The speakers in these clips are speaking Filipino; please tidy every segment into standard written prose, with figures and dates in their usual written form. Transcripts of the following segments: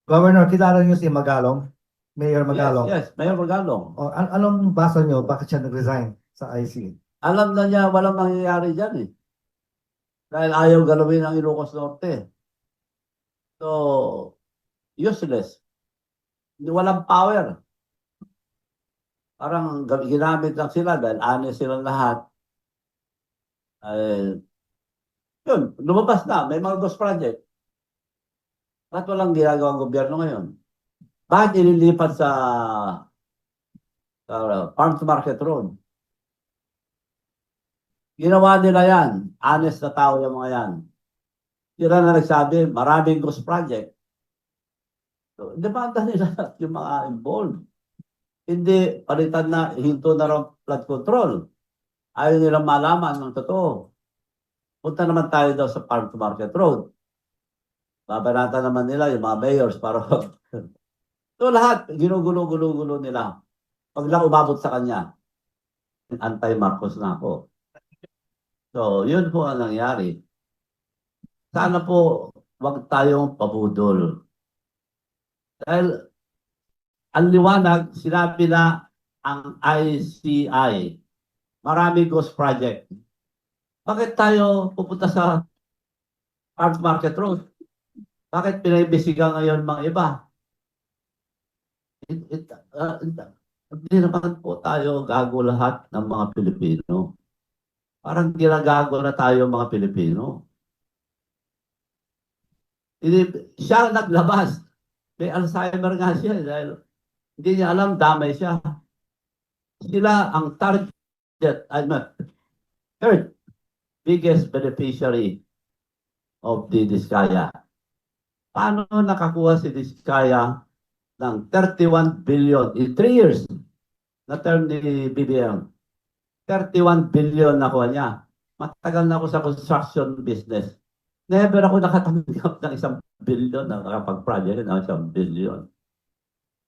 Governor, kilala niyo si Magalong? Mayor Yes, Magalong. yes, Mayor Magalong. O, anong basa niyo? Bakit siya nag-resign sa IC? Alam na niya walang mangyayari dyan eh. Dahil ayaw galawin ang Ilocos Norte. So, useless. Walang power. Parang ginamit lang sila dahil honest silang lahat. Eh, yun, lumabas na. May mga ghost project. Bakit walang ginagawang gobyerno ngayon? Bakit inilipat sa Farm to Market Road? Ginawa nila yan. Honest na tao yung mga yan. Sila na nagsabi, maraming ghost project. So, demanda nila yung mga involved. Hindi, palitan na, hinto na raw flood control. Ayaw nilang malaman ng totoo. Punta naman tayo daw sa Farm to Market Road. Babanatan naman nila yung mga mayors para so lahat, ginugulo-gulo-gulo nila. Pag lang umabot sa kanya, anti-Marcos na ako. So, yun po ang nangyari. Sana po, wag tayong pabudol. Dahil, ang liwanag, sinabi na ang ICI, marami ghost project. Bakit tayo pupunta sa Farm Market Road? Bakit pinaibisigan ngayon mga iba? Hindi naman po tayo gago lahat ng mga Pilipino. Parang ginagago na tayo mga Pilipino. Siya naglabas. May Alzheimer nga siya dahil hindi niya alam, damay siya. Sila ang target, third biggest beneficiary of the Diskaya. Paano nakakuha si Diskaya ng 31 billion in 3 years na term ni BBM? 31 billion nakuha niya. Matagal na ako sa construction business. Never ako nakatanggap ng 1 billion na nakapag-project ng 1 billion.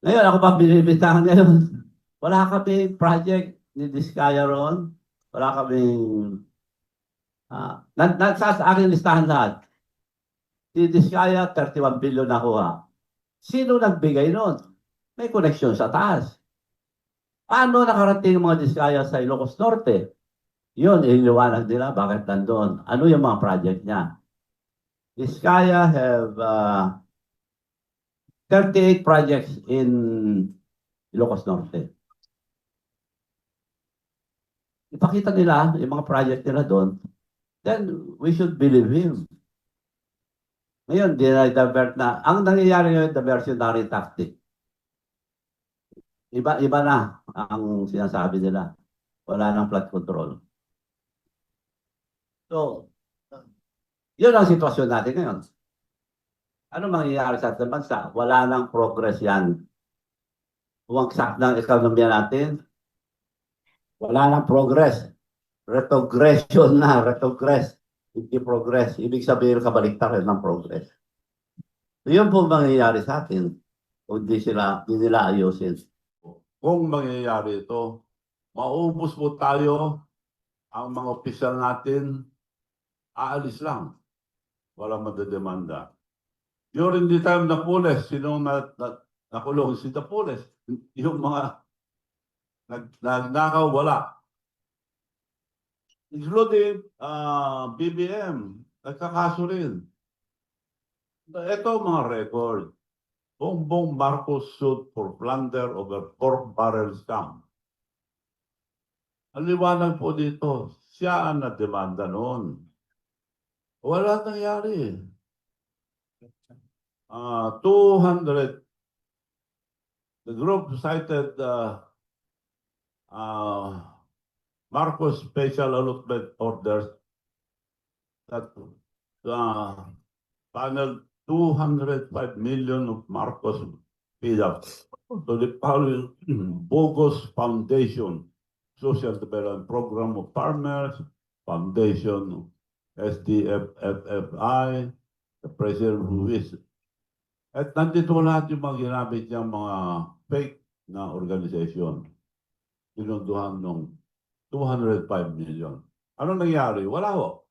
Ngayon, ako pa binibitahan ngayon. Wala kami project ni Diskaya ron. Wala kami sa aking listahan lahat. Si Diskaya, 31 billion nakuha. Sino nagbigay nun? May connection sa taas. Paano nakarating mga Diskaya sa Ilocos Norte? Yun, iliwanag nila bakit nandun. Ano yung mga project niya? Diskaya have 38 projects in Ilocos Norte. Ipakita nila yung mga project nila doon, then we should believe him. Ngayon, dinidivert na. Ang nangyayari ngayon, diversionary tactic. Iba na ang sinasabi nila. Wala nang flood control. So, yun ang sitwasyon natin ngayon. Ano mangyayari sa ating bansa? Wala nang progress yan. Bumagsak ng ekonomiya natin. Wala nang progress. Retrogression na, retrogress. Hindi progress. Ibig sabihin, kabaliktaran ng progress. So, yun po mangyayari sa atin kung hindi nila ayusin. Kung mangyayari ito, maubos po tayo, ang mga opisyal natin, aalis lang. Walang madedemanda. During the time na Pules, sinong nakulong si Pules? Yung mga nagnakaw, wala. Including BBM, nagkakaso rin. Ito mga record. Bongbong Marcos sued for plunder over pork barrel scam. Ang liwanag po dito, siya ang nademanda noon. Wala nangyari. 200, the group cited Marcos special allotment orders that panel 205 million of Marcos paid up to the following bogus foundation, Social Development Program of Farmers, Foundation, SDFFI, the President who is. At nandito lahat yung mga ginamit niyang mga fake na organization. Pinunduhan ng 205 million. Ano nangyari? Wala ho.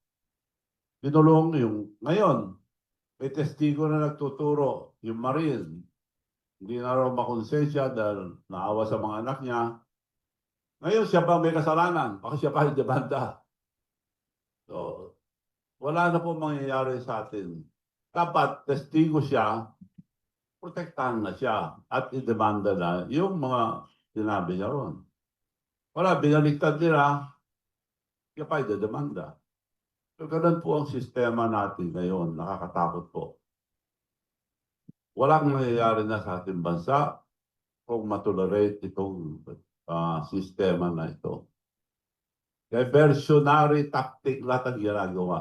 Pinulong yung, ngayon, may testigo na nagtuturo, yung Marine, hindi na raw makonsensya dahil naawa sa mga anak niya. Ngayon, siya pa may kasalanan. Baka siya pa yung demanda. So, wala na po mangyayari sa atin. Dapat, testigo siya, protektahan na siya at i-demanda na yung mga sinabi niya ron. Wala, binaligtad nila, siya pa i-demanda. So, ganun po ang sistema natin ngayon. Nakakatakot po. Walang nangyayari na sa ating bansa kung matolerate itong sistema na ito. Diversionary tactic lahat ang ginagawa.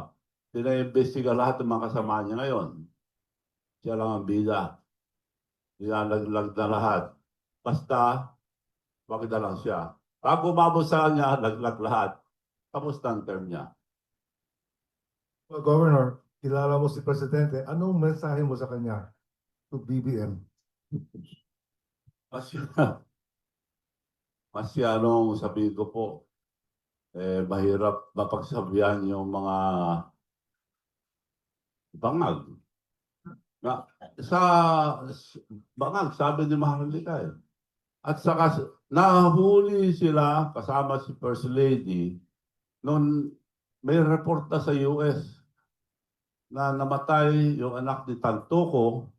Pinaimbestiga lahat ng mga kasama niya ngayon. Siya lang ang bida. Nilalaglag na lahat. Basta, wag na lang siya. Pag umabot sa kanya, laglag lahat. Tapos na ang term niya. Well, Governor, kilala mo si Presidente. Anong mensahe mo sa kanya to BBM? Kasi anong sabihin ko po, mahirap mapagsabihan yung mga bangag. Sa bangag, sabi ni Maharlika eh. At saka nahuli sila kasama si First Lady noon may report na sa US na namatay yung anak ni Tantoco.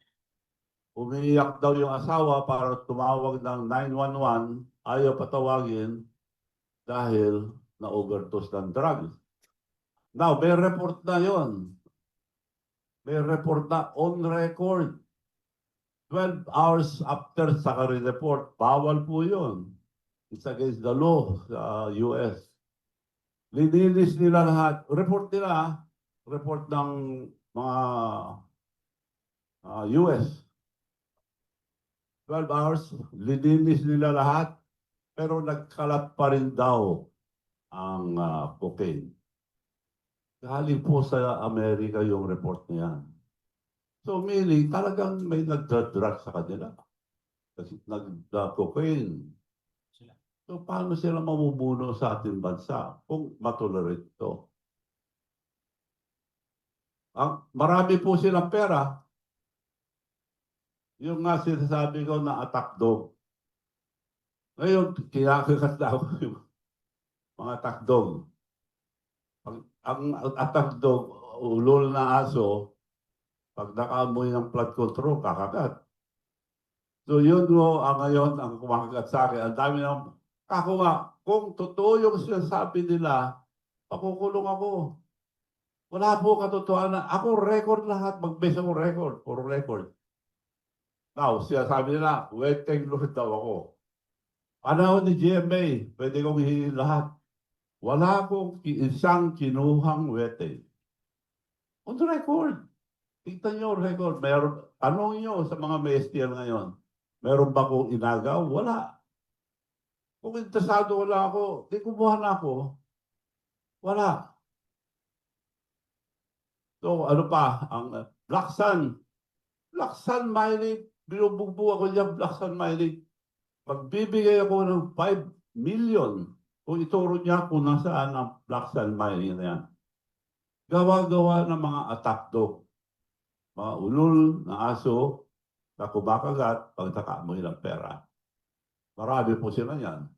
Umiiyak daw yung asawa para tumawag ng 911, ayaw patawagin dahil na-overdose ng drugs. Now, may report na yon. May report na on record. 12 hours after sa report, bawal po yun. It's against the law sa US. Linilis nila lahat. Report nila, report ng mga US. 12 hours, linilis nila lahat, pero nagkalat pa rin daw ang cocaine. Galing po sa Amerika yung report niya. So meaning, talagang may nagdra-drug sa kanila. Kasi nag-cocaine. So paano sila mamubuno sa ating bansa kung matolerate ito? Marami po silang pera. Yung nga sinasabi ko na attack dog. Ngayon, kinakagat na ako yung mga attack dog. Ang attack dog, ulol na aso, pag nakaamoy ng flood control, kakagat. So yun mo, ngayon, ang kumakagat sa akin, ang dami ng, ako nga, kung totoo yung sinasabi nila, pakukulong ako. Wala po katotohanan. Ako record lahat, mag-base ako record, puro record. Now, siya sabi nila, weteng lord daw ako. Panahon ni GMA, pwede kong hihingin lahat. Wala akong isang kinuhang weteng. On the record. Tingnan nyo record. Tanong nyo sa mga MSTL ngayon, meron ba kong inagaw? Wala. Kung interesado wala ako, di kumuha na ako. Wala. So, ano pa? Ang Black Sun. Black Sun mining. Binubugbog ako niya, Black Sun mining. Magbibigay ako ng 5 million kung ituro niya kung nasaan ang Black Sun mining na yan. Gawa-gawa ng mga attack dog. Mga ulol na aso na kumakagat pag nakaamoy ng pera. Marami po sila yan.